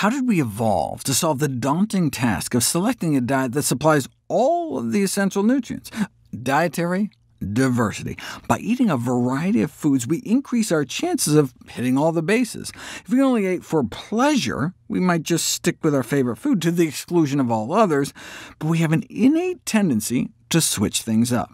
How did we evolve to solve the daunting task of selecting a diet that supplies all of the essential nutrients? Dietary diversity. By eating a variety of foods, we increase our chances of hitting all the bases. If we only ate for pleasure, we might just stick with our favorite food to the exclusion of all others, but we have an innate tendency to switch things up.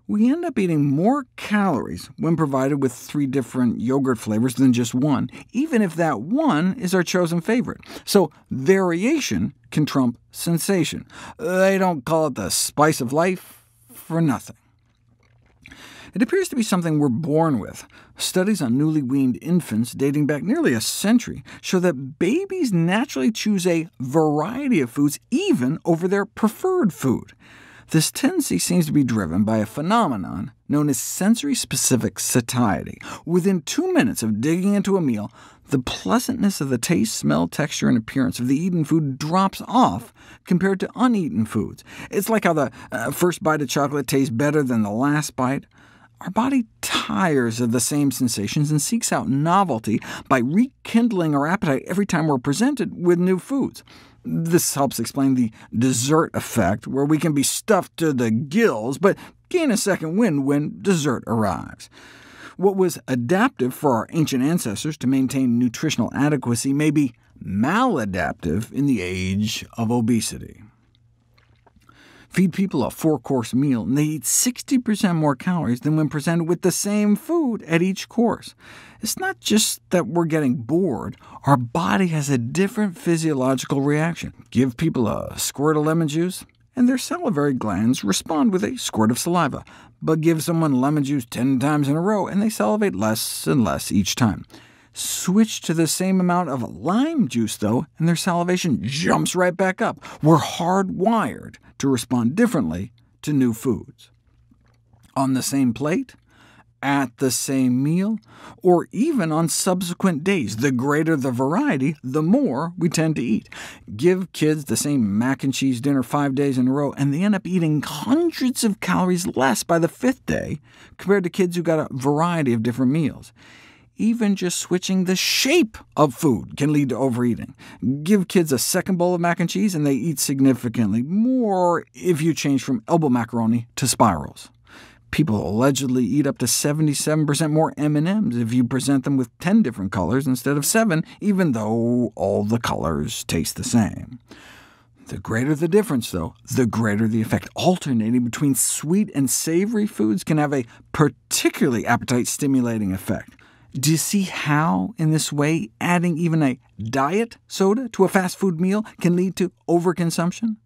We end up eating more calories when provided with 3 different yogurt flavors than just one, even if that one is our chosen favorite. So variation can trump sensation. They don't call it the spice of life for nothing. It appears to be something we're born with. Studies on newly weaned infants dating back nearly a century show that babies naturally choose a variety of foods even over their preferred food. This tendency seems to be driven by a phenomenon known as sensory-specific satiety. Within 2 minutes of digging into a meal, the pleasantness of the taste, smell, texture, and appearance of the eaten food drops off compared to uneaten foods. It's like how the first bite of chocolate tastes better than the last bite. Our body tires of the same sensations and seeks out novelty by rekindling our appetite every time we're presented with new foods. This helps explain the dessert effect, where we can be stuffed to the gills, but gain a second wind when dessert arrives. What was adaptive for our ancient ancestors to maintain nutritional adequacy may be maladaptive in the age of obesity. Feed people a 4-course meal, and they eat 60% more calories than when presented with the same food at each course. It's not just that we're getting bored. Our body has a different physiological reaction. Give people a squirt of lemon juice, and their salivary glands respond with a squirt of saliva. But give someone lemon juice 10 times in a row, and they salivate less and less each time. Switch to the same amount of lime juice, though, and their salivation jumps right back up. We're hardwired to respond differently to new foods. On the same plate, at the same meal, or even on subsequent days. The greater the variety, the more we tend to eat. Give kids the same mac and cheese dinner 5 days in a row, and they end up eating hundreds of calories less by the 5th day, compared to kids who got a variety of different meals. Even just switching the shape of food can lead to overeating. Give kids a second bowl of mac and cheese, and they eat significantly more if you change from elbow macaroni to spirals. People allegedly eat up to 77% more M&Ms if you present them with 10 different colors instead of 7, even though all the colors taste the same. The greater the difference, though, the greater the effect. Alternating between sweet and savory foods can have a particularly appetite-stimulating effect. Do you see how, in this way, adding even a diet soda to a fast food meal can lead to overconsumption?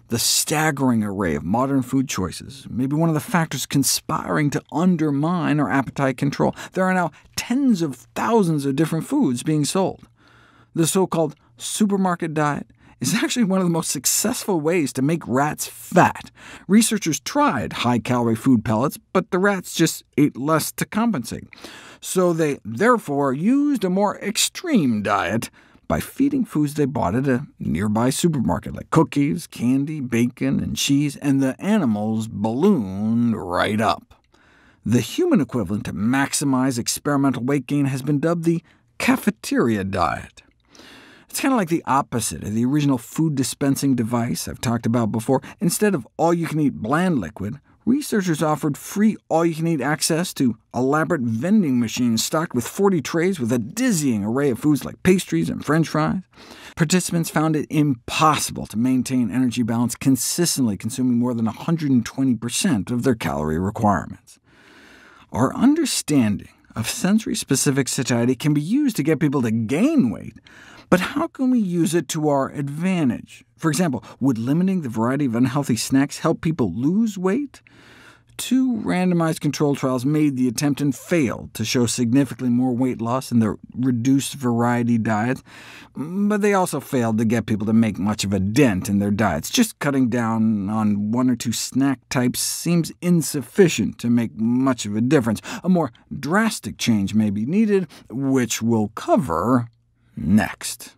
The staggering array of modern food choices may be one of the factors conspiring to undermine our appetite control. There are now tens of thousands of different foods being sold. The so-called supermarket diet is actually one of the most successful ways to make rats fat. Researchers tried high-calorie food pellets, but the rats just ate less to compensate. So they therefore used a more extreme diet by feeding foods they bought at a nearby supermarket, like cookies, candy, bacon, and cheese, and the animals ballooned right up. The human equivalent to maximize experimental weight gain has been dubbed the cafeteria diet. It's kind of like the opposite of the original food dispensing device I've talked about before. Instead of all-you-can-eat bland liquid, researchers offered free all-you-can-eat access to elaborate vending machines stocked with 40 trays with a dizzying array of foods like pastries and French fries. Participants found it impossible to maintain energy balance consistently consuming more than 120% of their calorie requirements. Our understanding of sensory-specific satiety can be used to get people to gain weight, but how can we use it to our advantage? For example, would limiting the variety of unhealthy snacks help people lose weight? 2 randomized controlled trials made the attempt and failed to show significantly more weight loss in the reduced variety diets, but they also failed to get people to make much of a dent in their diets. Just cutting down on 1 or 2 snack types seems insufficient to make much of a difference. A more drastic change may be needed, which we'll cover next.